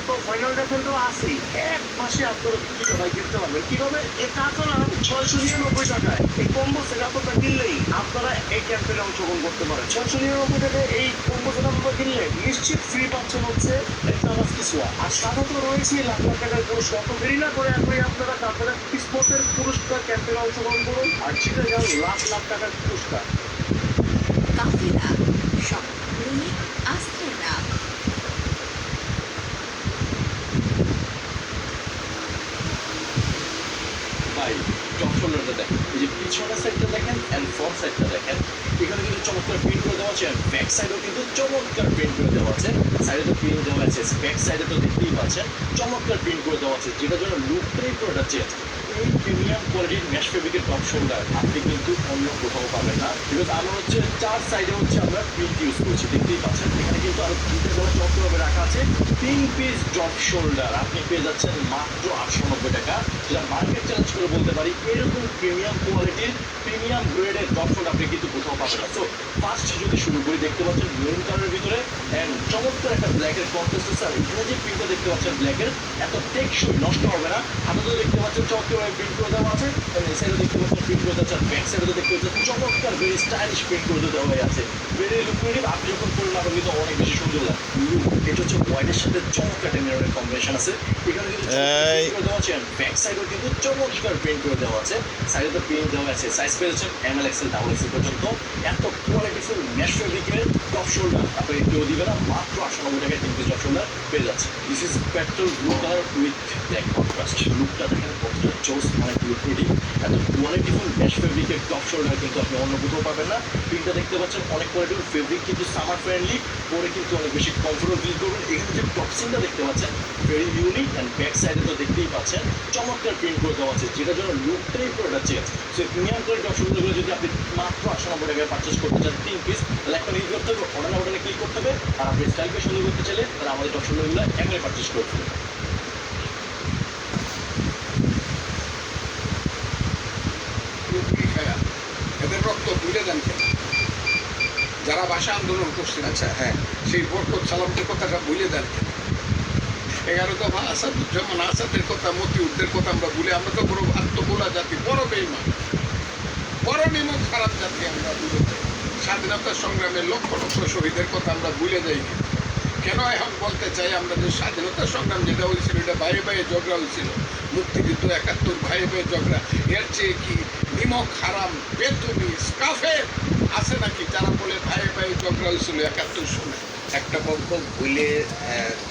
তো ফাইনাল দেখেন তো আসি এক মাসে আপনারা দুটি টাকায় কিনতে পারবেন। কিভাবে? এই কাতলা 699 টাকায় এই কম্বো সেট আপনারা কিনলেই আপনারা এই ক্যাম্পেইনে অংশগ্রহণ করতে পারেন। 699 টাকায় এই কম্বো সেট আপনারা কিনলে নিশ্চিত ফ্রি পাচ্ছেন হচ্ছে একটা আওয়াজ কিছুয়া, আর সাথে তো রয়েছে লাখ লাখ টাকার পুরস্কার। তো দেরি না করে এখনই আপনারা কাতলা স্পোর্টের পুরস্কার ক্যাম্পেইনে অংশগ্রহণ করুন আর জিতে যান লাখ লাখ টাকার পুরস্কার। কাফেলা সম্পূর্ণ আস্থার নাম। ভাই টপ শোল্ডারটা দেখেন, এই যে পিছনের সাইডটা দেখেন অ্যান্ড ফ্রন্ট সাইডটা দেখেন, এখানে কিন্তু চমৎকার প্রিন্ট করে দেওয়া আছে, ব্যাক সাইডেও কিন্তু চমৎকার প্রিন্ট করে দেওয়া আছে। সাইডে তো প্রিন্ট দেওয়া আছে, ব্যাক সাইডে তো দেখতেই পাচ্ছেন চমৎকার প্রিন্ট করে দেওয়া আছে, যেটার জন্য লুকটাই পুরোটা চেঞ্জ। এই প্রিমিয়াম কোয়ালিটির ম্যাশ ফেব্রিকের টপ শোল্ডার আপনি কিন্তু অন্য কোথাও পাবেন না, বিকজ আমরা হচ্ছে চার সাইডে হচ্ছে আমরা প্রিন্ট ইউজ করছি, দেখতেই পাচ্ছেন। এখানে কিন্তু আরো দুটো দেওয়া চমৎকারভাবে রাখা আছে। 3 পিস টপ শোল্ডার আপনি পেয়ে যাচ্ছেন মাত্র 890 টাকা, যেটা মার্কেট চ্যালেঞ্জ করে বলতে পারি এরকম প্রিমিয়াম কোয়ালিটির প্রিমিয়াম গ্রেডের টপ শোল্ডার আপনি কিন্তু কোথাও পাবেন না। তো ফার্স্ট যদি শুরু করি, দেখতে পাচ্ছেন মেরুন কালারের ভিতরে অ্যান্ড চমৎকার একটা ব্ল্যাকের কন্ট্রাস্ট আছে। আর এখানে যে প্রিন্টটা দেখতে পাচ্ছেন ব্ল্যাকের, এত টেকসই, নষ্ট হবে না। হাতেও দেখতে পাচ্ছেন চমৎকার প্রিন্ট করে দেওয়া আছে, এই সাইডে দেখতে পাচ্ছেন প্রিন্ট করে দেওয়া আছে, ব্যাক সাইডে দেখতে পাচ্ছেন চমৎকার ভেরি স্টাইলিশ প্রিন্ট করে দেওয়া হয়ে আছে। ভেরি লুক্রেটিভ, আপনি যখন পড়লে আপনার কিন্তু অনেক বেশি সুন্দর লাগে। লুক এটা হচ্ছে হোয়াইটের সাথে চমৎকার একটা মেরুনের কম্বিনেশন আছে। এখানে কিন্তু প্রিন্ট করে দেওয়া আছে, ব্যাক সাইডেও কিন্তু চমৎকার প্রিন্ট করে দেওয়া আছে। সাইডে তো প্রিন্ট দেওয়া আছে, সাইজ পেয়েছেন ML XL XXL পর্যন্ত। এত কোয়ালিটিফুল ম্যাশ ফেব্রিকের টপ শোল্ডার আপনি কেউ দিবে না, মাত্র 890 টাকায় 3 পিস টপ শোল্ডার পেয়ে যাচ্ছে। This is petrol blue colour with black contrast. লুকটা দেখেন কতটা জোস, মানে লুকরেটিভ। এত কোয়ালিটিফুল ম্যাশ ফেব্রিকের টপ শোল্ডার কিন্তু আপনি অন্য কোথাও পাবেন না। প্রিন্টটা দেখতে পাচ্ছেন অনেক কোয়ালিটিফুল ফেব্রিক, কিন্তু সামার ফ্রেন্ডলি, পরে কিন্তু অনেক বেশি কমফোর্টেবল ফিল করবেন। এখানে যে টপসিনটা দেখতে পাচ্ছেন ভেরি ইউনিক, অ্যান্ড ব্যাক সাইডে তো দেখতেই পাচ্ছেন চমৎকার প্রিন্ট করে দেওয়া আছে, যেটার জন্য লুকটাই পুরোটা change. So premium quality top শোল্ডারগুলো যদি আপনি মাত্র 890 টাকায় পারচেস করতে চান 3 পিস, তাহলে একটা ক্লিক করতে হবে, অর্ডার বাটনে ক্লিক করতে হবে। আর আপনি স্টাইলকে সুন্দর করতে চাইলে তাহলে আমাদের টপ শোল্ডারগুলো এখানে পারচেস করতে হবে। এদের রক্ত তুলে দেন কেন? যারা ভাষা আন্দোলন করছেন, আচ্ছা হ্যাঁ, সেই বরকত সালামদের কথাটা ভুলে দেন কেন? 11 দফা যেমন আসাদের কথা, মতিউদ্দের কথা আমরা ভুলে, আমরা তো বড় আত্মবোলা জাতি, বড় বেইমান, বড় নিমক খারাপ জাতি। আমরা ভুলে যাই স্বাধীনতা সংগ্রামের লক্ষ লক্ষ শহীদের কথা আমরা ভুলে যাই। কেন এখন বলতে চাই আমরা যে স্বাধীনতা সংগ্রাম যেটা হয়েছিল এটা বাইরে বাইরে ঝগড়া হয়েছিল, মুক্তিযুদ্ধ 71 বাইরে বাইরে ঝগড়া, এর চেয়ে কি নিমক হারাম বেতুমি স্কাফের আছে নাকি যারা বলে বাইরে বাইরে ঝগড়া হয়েছিল 71 সালে? একটা পক্ষ ভুলে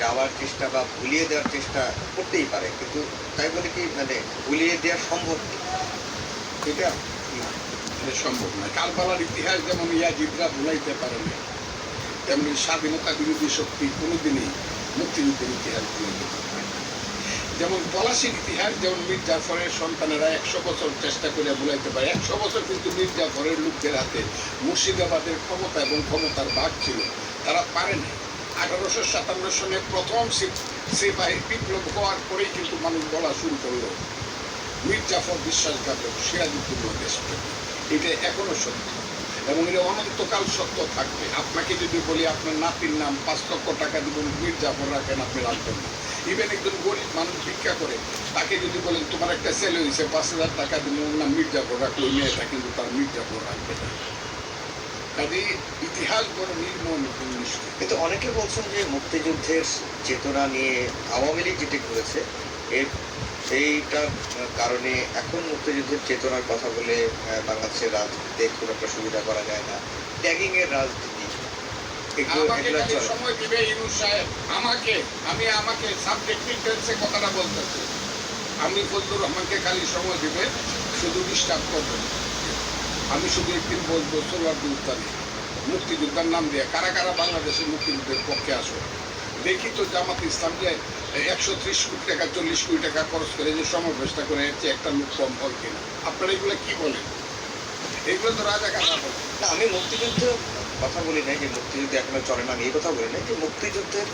যাওয়ার চেষ্টা বা ভুলিয়ে দেওয়ার চেষ্টা করতেই পারে, কিন্তু তাই বলে কি মানে ভুলিয়ে দেওয়া সম্ভব নেই? এটা সম্ভব নয়। কারবালার ইতিহাস যেমন ইয়াজিদরা ভুলাইতে পারে না, তেমনি স্বাধীনতা বিরোধী শক্তি কোনোদিনই মুক্তিযুদ্ধের ইতিহাস ভুলাইতে পারে না। যেমন পলাশির ইতিহাস, যেমন মীর জাফরের সন্তানেরা 100 বছর চেষ্টা করে ভুলাইতে পারে। 100 বছর কিন্তু মীর জাফরের লোকদের হাতে মুর্শিদাবাদের ক্ষমতা এবং ক্ষমতার ভাগ ছিল, তারা পারে না। 1857 সনে প্রথম সিপাহী বিপ্লব হওয়ার পরেই কিন্তু মানুষ বলা শুরু করলো মীর জাফর বিশ্বাসঘাতক, সিরাজউদ্দৌলা দেশপ্রেমী। এটা এখনো সত্য এবং এটা অনন্তকাল সত্য থাকবে। আপনাকে যদি বলি আপনার নাতির নাম 5 লক্ষ টাকা দেবেন, মীর জাফর রাখেন, আপনি রাখবেন না। ইভেন একজন গরিব মানুষ ভিক্ষা করে, তাকে যদি বলেন তোমার একটা ছেলে হয়েছে 5,000 টাকা দেবেন, ওর নাম মীর জাফর রাখলো, মেয়েটা কিন্তু তার মীর জাফর রাখবে না। কাজে ইতিহাস বড় নির্মম জিনিস। কিন্তু অনেকে বলছেন যে মুক্তিযুদ্ধের চেতনা নিয়ে আওয়ামী লীগ যেটি করেছে এইটার কারণে এখন মুক্তিযুদ্ধের চেতনার কথা বলে বাংলাদেশের রাজনীতিতে খুব একটা সুবিধা করা যায় না, ট্যাগিং এর রাজনীতি। সময় দিবে ইউনূস সাহেব আমাকে, আমাকে সাবজেক্ট ডিটেলসে কথাটা বলতেছি। আমি ফজলুর রহমানকে খালি সময় দিবে, শুধু ডিস্টার্ব করবেন। আমি শুধু একদিন বলবো সোহরাওয়ার্দী উদ্যানে মুক্তিযোদ্ধার নাম দিয়ে কারা কারা বাংলাদেশের মুক্তিযুদ্ধের পক্ষে আসো। দেখি তো জামাত ইসলাম যে 130 কোটি টাকা 40 কোটি টাকা খরচ করে যে সমাবেশটা করে এর চেয়ে একটা লোক কম হয় কিনা? আপনারা এগুলো কি বলেন? এগুলো তো রাজাকাররা বলে না। আমি মুক্তিযুদ্ধের কথা বলি নাই যে মুক্তিযুদ্ধ এখনো চলে না, আমি এই কথা বলি নাই যে মুক্তিযুদ্ধের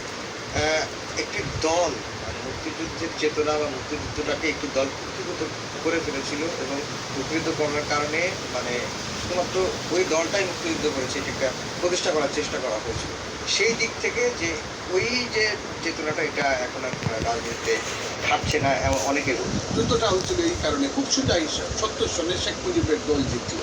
একটি দল, মানে মুক্তিযুদ্ধের চেতনা বা মুক্তিযুদ্ধটাকে একটি দল কুক্ষিগত করে ফেলেছিল এবং কুক্ষিগত করার কারণে মানে শুধুমাত্র ওই দলটাই মুক্তিযুদ্ধ করেছে, এটা প্রতিষ্ঠা করার চেষ্টা করা হয়েছিল। সেই দিক থেকে যে ওই যে চেতনাটা এটা এখন আর রাজনীতিতে থাকছে না এমন অনেকে বলছে। যুদ্ধটা হচ্ছিল এই কারণে খুব সোজা হিসাব ৭০ সনে শেখ মুজিবের দল জিতল।